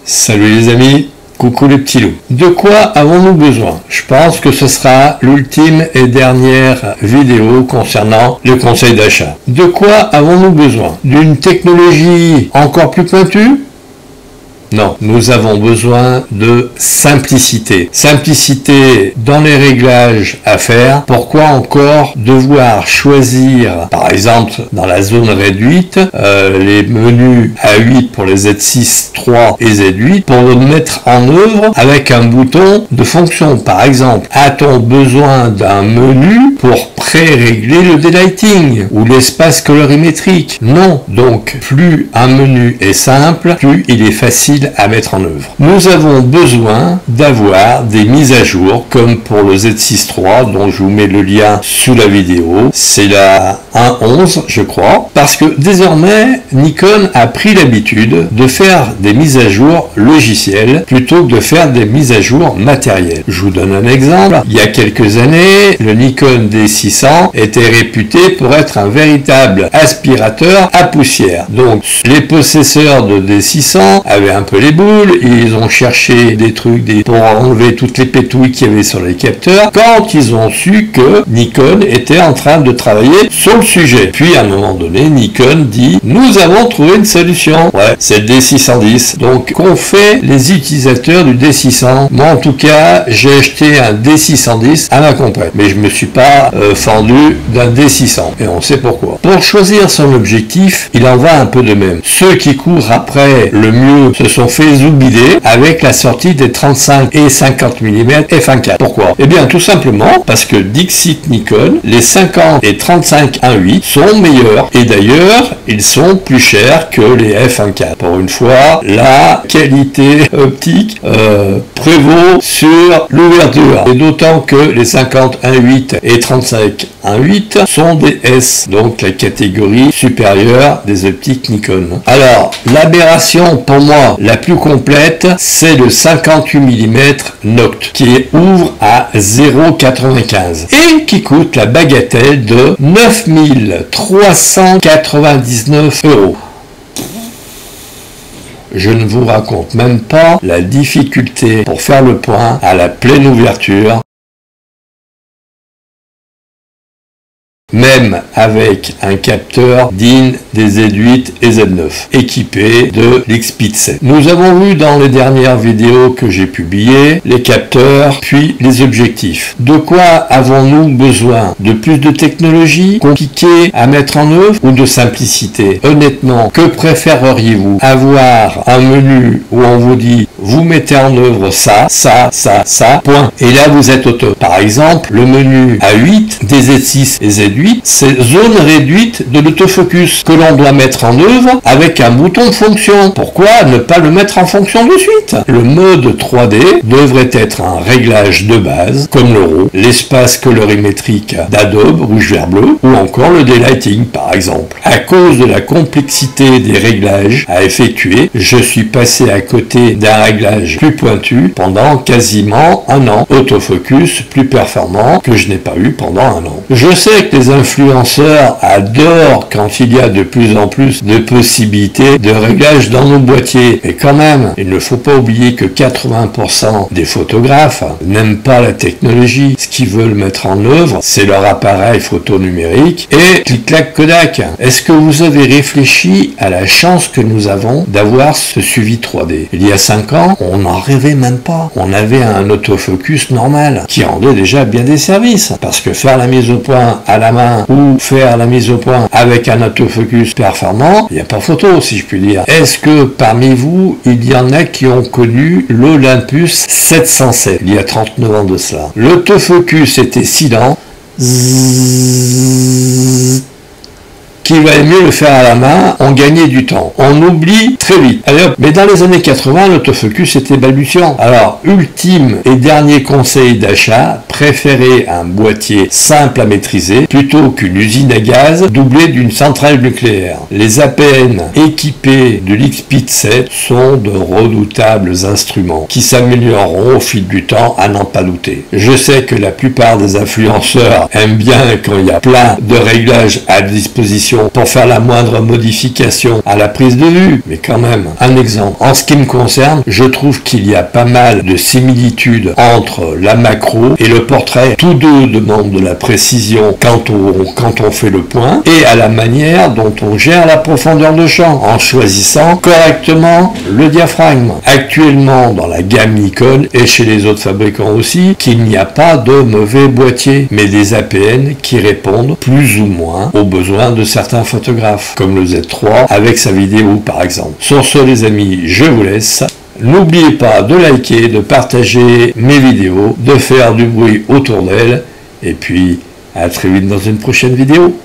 Salut les amis, coucou les petits loups. De quoi avons-nous besoin? Je pense que ce sera l'ultime et dernière vidéo concernant le conseil d'achat. De quoi avons-nous besoin? D'une technologie encore plus pointue? Non, nous avons besoin de simplicité. Simplicité dans les réglages à faire. Pourquoi encore devoir choisir, par exemple, dans la zone réduite, les menus A8 pour les Z6, 3 et Z8 pour le mettre en œuvre avec un bouton de fonction. Par exemple, a-t-on besoin d'un menu pour pré-régler le daylighting ou l'espace colorimétrique? Non. Donc, plus un menu est simple, plus il est facile à mettre en œuvre. Nous avons besoin d'avoir des mises à jour comme pour le Z6 III dont je vous mets le lien sous la vidéo. C'est la 1.11 je crois, parce que désormais Nikon a pris l'habitude de faire des mises à jour logicielles plutôt que de faire des mises à jour matérielles. Je vous donne un exemple. Il y a quelques années, le Nikon D600 était réputé pour être un véritable aspirateur à poussière. Donc les possesseurs de D600 avaient un peu les boules, ils ont cherché des trucs pour enlever toutes les pétouilles qu'il y avait sur les capteurs quand ils ont su que Nikon était en train de travailler sur le sujet. Puis à un moment donné, Nikon dit nous avons trouvé une solution. Ouais, c'est le D610. Donc qu'ont fait les utilisateurs du D600? Moi en tout cas, j'ai acheté un D610 à ma complète, mais je me suis pas fendu d'un D600 et on sait pourquoi. Pour choisir son objectif, il en va un peu de même. Ceux qui courent après le mieux se sont fait zoubiler avec la sortie des 35 et 50 mm f1.4. Pourquoi? Eh bien tout simplement parce que Dixit Nikon, les 50 et 35 1.8 sont meilleurs et d'ailleurs ils sont plus chers que les f1.4. Pour une fois, la qualité optique prévaut sur l'ouverture et d'autant que les 50 1.8 et 35 1.8 sont des S, donc la catégorie supérieure des optiques Nikon. Alors l'aberration pour moi la plus complète, c'est le 58 mm Noct qui ouvre à 0,95 et qui coûte la bagatelle de 9 399 €. Je ne vous raconte même pas la difficulté pour faire le point à la pleine ouverture, même avec un capteur digne des Z8 et Z9, équipé de l'X-Pit 7. Nous avons vu dans les dernières vidéos que j'ai publiées les capteurs, puis les objectifs. De quoi avons-nous besoin? De plus de technologie, compliquée à mettre en œuvre, ou de simplicité? Honnêtement, que préféreriez-vous? Avoir un menu où on vous dit vous mettez en œuvre ça, ça, ça, ça, point. Et là vous êtes au top. Par exemple, le menu A8 des Z6 et Z8, c'est zone réduite de l'autofocus que l'on doit mettre en œuvre avec un bouton de fonction. Pourquoi ne pas le mettre en fonction de suite? Le mode 3D devrait être un réglage de base, comme le RAW, l'espace colorimétrique d'Adobe, rouge, vert, bleu, ou encore le daylighting par exemple. À cause de la complexité des réglages à effectuer, je suis passé à côté d'un réglage plus pointu pendant quasiment un an. Autofocus plus performant que je n'ai pas eu pendant un an. Je sais que les influenceurs adorent quand il y a de plus en plus de possibilités de réglage dans nos boîtiers. Mais quand même, il ne faut pas oublier que 80% des photographes n'aiment pas la technologie. Ce qu'ils veulent mettre en œuvre, c'est leur appareil photo numérique et clic-clac Kodak. Est-ce que vous avez réfléchi à la chance que nous avons d'avoir ce suivi 3D? Il y a 5 ans, on n'en rêvait même pas. On avait un autofocus normal qui rendait déjà bien des services. Parce que faire la mise au point à la main ou faire la mise au point avec un autofocus performant, il n'y a pas photo si je puis dire. Est-ce que parmi vous, il y en a qui ont connu l'Olympus 707 il y a 39 ans de cela? L'autofocus était si lent qu'il valait mieux le faire à la main, on gagnait du temps. On oublie très vite. Allez hop. Mais dans les années 80, l'autofocus était balbutiant. Alors, ultime et dernier conseil d'achat, préférez un boîtier simple à maîtriser plutôt qu'une usine à gaz doublée d'une centrale nucléaire. Les APN équipés de l'X-Pit 7 sont de redoutables instruments qui s'amélioreront au fil du temps à n'en pas douter. Je sais que la plupart des influenceurs aiment bien quand il y a plein de réglages à disposition vidéo pour faire la moindre modification à la prise de vue, mais quand même, un exemple. En ce qui me concerne, je trouve qu'il y a pas mal de similitudes entre la macro et le portrait. Tous deux demandent de la précision quand on fait le point et à la manière dont on gère la profondeur de champ en choisissant correctement le diaphragme. Actuellement, dans la gamme Nikon et chez les autres fabricants aussi, qu'il n'y a pas de mauvais boîtier, mais des APN qui répondent plus ou moins aux besoins de certains photographes, comme le Z3 avec sa vidéo par exemple. Sur ce les amis, je vous laisse. N'oubliez pas de liker, de partager mes vidéos, de faire du bruit autour d'elles, et puis à très vite dans une prochaine vidéo.